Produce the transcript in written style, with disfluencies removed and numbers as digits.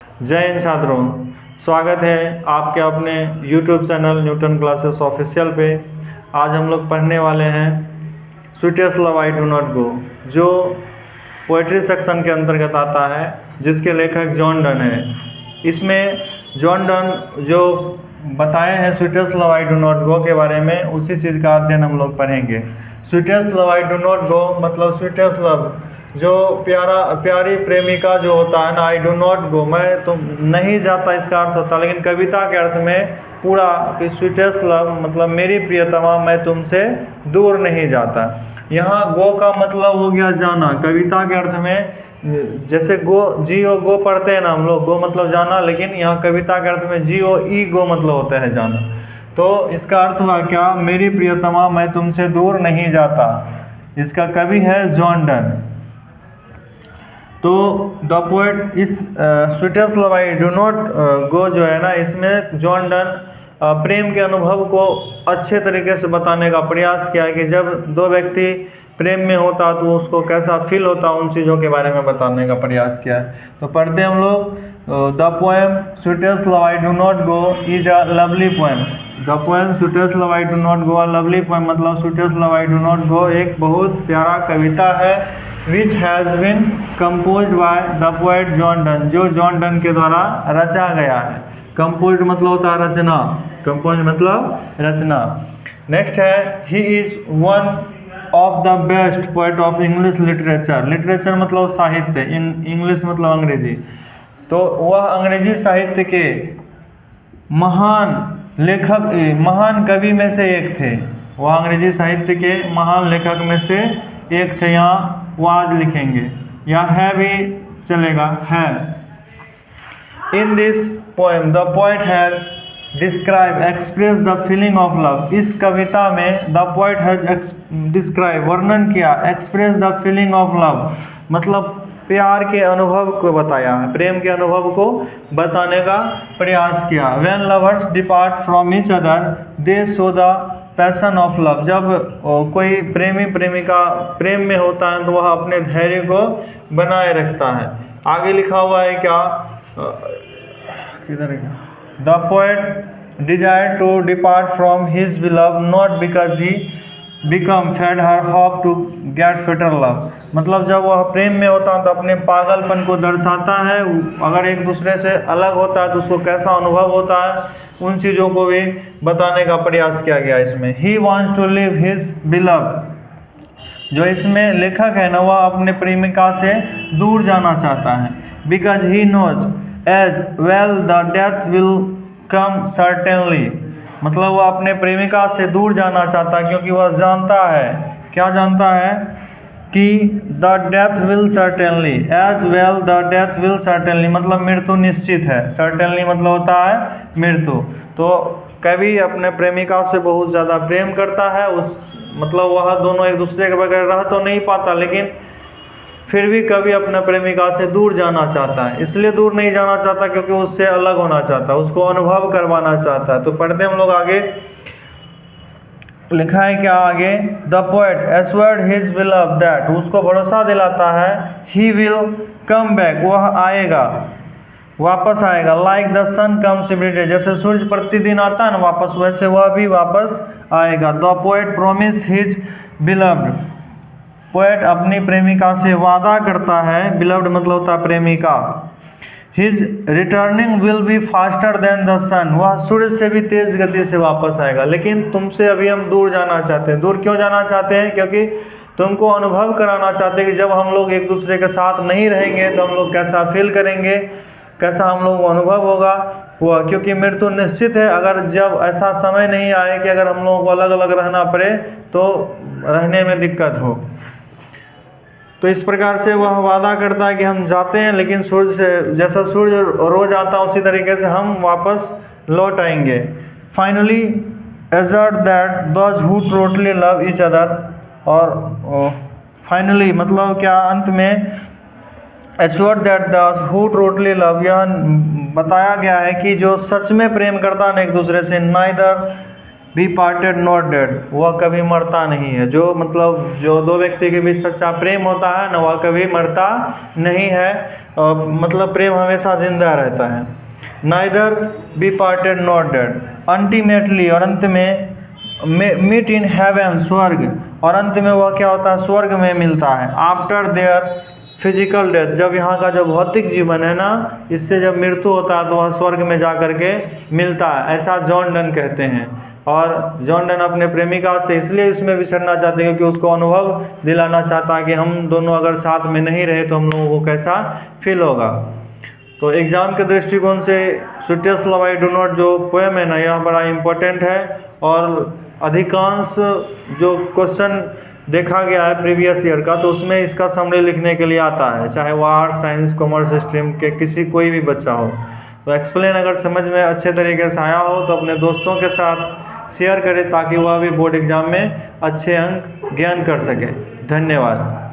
जय हिंद छात्रों, स्वागत है आपके अपने YouTube channel Newton classes official पे। आज हम लोग पढ़ने वाले हैं sweetest love I do not गो, जो पोएट्री सेक्शन के अंतर्गत आता है, जिसके लेखक जॉन डन है। इसमें जॉन डन जो बताए हैं sweetest love I do not गो के बारे में, उसी चीज़ का अध्ययन हम लोग पढ़ेंगे। Sweetest love I do not गो मतलब स्वीटेस्ट लव, जो प्यारी प्रेमिका जो होता है ना, आई डू नॉट गो, मैं तुम नहीं जाता, इसका अर्थ होता है। लेकिन कविता के अर्थ में पूरा कि स्वीटेस्ट लव मतलब मेरी प्रियतमा, मैं तुमसे दूर नहीं जाता। यहाँ गो का मतलब हो गया जाना। कविता के अर्थ में जैसे गो जी ओ गो पढ़ते हैं ना हम लोग, गो मतलब जाना, लेकिन यहाँ कविता के अर्थ में जी ओ ई गो मतलब होता है जाना। तो इसका अर्थ हुआ क्या, मेरी प्रियतमा मैं तुमसे दूर नहीं जाता। इसका कवि है जॉन डन। तो द पोएट इस sweetest love I do not गो जो है ना, इसमें जॉन डन प्रेम के अनुभव को अच्छे तरीके से बताने का प्रयास किया है कि जब दो व्यक्ति प्रेम में होता तो उसको कैसा फील होता, उन चीज़ों के बारे में बताने का प्रयास किया है। तो पढ़ते हैं हम लोग। The poem sweetest love I do not go is a lovely poem. The poem sweetest love I do not go a lovely poem मतलब sweetest love I do not go एक बहुत प्यारा कविता है, which has been composed by the poet John Donne, जो John Donne के द्वारा रचा गया है। कंपोज्ड मतलब होता है रचना, कंपोज मतलब रचना। नेक्स्ट है, he is one of the best poet of English literature. Literature मतलब साहित्य, इंग्लिश मतलब अंग्रेजी। तो वह अंग्रेजी साहित्य के महान लेखक, महान कवि में से एक थे। वह अंग्रेजी साहित्य के महान लेखक में से एक थे। यहाँ वो आज लिखेंगे, या है भी चलेगा, है। In this poem the poet has describe express the feeling of love. इस कविता में द पोएट हैज डिस्क्राइब वर्णन किया, express the feeling of love मतलब प्यार के अनुभव को बताया है, प्रेम के अनुभव को बताने का प्रयास किया। When lovers depart from each other they show the passion of love. जब कोई प्रेमी प्रेमिका प्रेम में होता है तो वह अपने धैर्य को बनाए रखता है। आगे लिखा हुआ है क्या, किधर है, the poet desire to depart from his beloved not because he become fed her hope to get fitter love. मतलब जब वह प्रेम में होता है तो अपने पागलपन को दर्शाता है। अगर एक दूसरे से अलग होता है तो उसको कैसा अनुभव होता है, उन चीज़ों को भी बताने का प्रयास किया गया इसमें। He wants to live his beloved, जो इसमें लेखक है ना, वह अपने प्रेमिका से दूर जाना चाहता है। Because he knows as well the death will come certainly, मतलब वह अपने प्रेमिका से दूर जाना चाहता है क्योंकि वह जानता है, क्या जानता है, कि the death will certainly, as well the death will certainly मतलब मृत्यु निश्चित है। सर्टेनली मतलब होता है मृत्यु। तो कवि अपने प्रेमिका से बहुत ज़्यादा प्रेम करता है, उस मतलब वह दोनों एक दूसरे के बगैर रह तो नहीं पाता, लेकिन फिर भी कवि अपने प्रेमिका से दूर जाना चाहता है। इसलिए दूर नहीं जाना चाहता क्योंकि उससे अलग होना चाहता है, उसको अनुभव करवाना चाहता है। तो पढ़ते हम लोग आगे, लिखा है क्या आगे, the poet assured his बिलव that, उसको भरोसा दिलाता है, ही विल कम बैक, वह आएगा, वापस आएगा। Like the sun comes every day, जैसे सूर्य प्रतिदिन आता है ना वापस, वैसे वह भी वापस आएगा। The poet promise his beloved, poet अपनी प्रेमिका से वादा करता है, बिलव्ड मतलब होता है प्रेमिका। His returning will be faster than the sun, वह सूर्य से भी तेज गति से वापस आएगा। लेकिन तुमसे अभी हम दूर जाना चाहते हैं। दूर क्यों जाना चाहते हैं, क्योंकि तुमको अनुभव कराना चाहते हैं कि जब हम लोग एक दूसरे के साथ नहीं रहेंगे तो हम लोग कैसा फील करेंगे, कैसा हम लोग को अनुभव होगा हुआ। क्योंकि मृत्यु निश्चित है, अगर जब ऐसा समय नहीं आए कि अगर हम लोगों को अलग अलग रहना पड़े तो रहने में दिक्कत हो। तो इस प्रकार से वह वादा करता है कि हम जाते हैं, लेकिन सूर्य से, जैसा सूर्य रोज आता है उसी तरीके से हम वापस लौट आएंगे। Finally assert that those who totally love each other, और फाइनली मतलब क्या, अंत में, assured that those who totally love, यह बताया गया है कि जो सच में प्रेम करता है एक दूसरे से, neither be parted not dead, वह कभी मरता नहीं है। जो मतलब जो दो व्यक्ति के बीच सच्चा प्रेम होता है ना, वह कभी मरता नहीं है, मतलब प्रेम हमेशा जिंदा रहता है। Neither be parted not dead, ultimately, और अंत में मीट इन हेवन, स्वर्ग, और अंत में वह क्या होता है, स्वर्ग में मिलता है। आफ्टर देयर फिजिकल डेथ, जब यहाँ का जो भौतिक जीवन है ना, इससे जब मृत्यु होता है तो वह स्वर्ग में जा कर के मिलता है, ऐसा जॉन डन कहते हैं। और जॉन डन अपने प्रेमिका से इसलिए इसमें बिछड़ना चाहते हैं क्योंकि उसको अनुभव दिलाना चाहता है कि हम दोनों अगर साथ में नहीं रहे तो हम लोगों को कैसा फील होगा। तो एग्ज़ाम के दृष्टिकोण से sweetest love I do not जो पोएम है ना, यह बड़ा इम्पोर्टेंट है। और अधिकांश जो क्वेश्चन देखा गया है प्रीवियस ईयर का, तो उसमें इसका समरी लिखने के लिए आता है, चाहे वो आर्ट्स, साइंस, कॉमर्स स्ट्रीम के किसी कोई भी बच्चा हो। तो एक्सप्लेन अगर समझ में अच्छे तरीके से आया हो तो अपने दोस्तों के साथ शेयर करें ताकि वह भी बोर्ड एग्जाम में अच्छे अंक ज्ञान कर सके। धन्यवाद।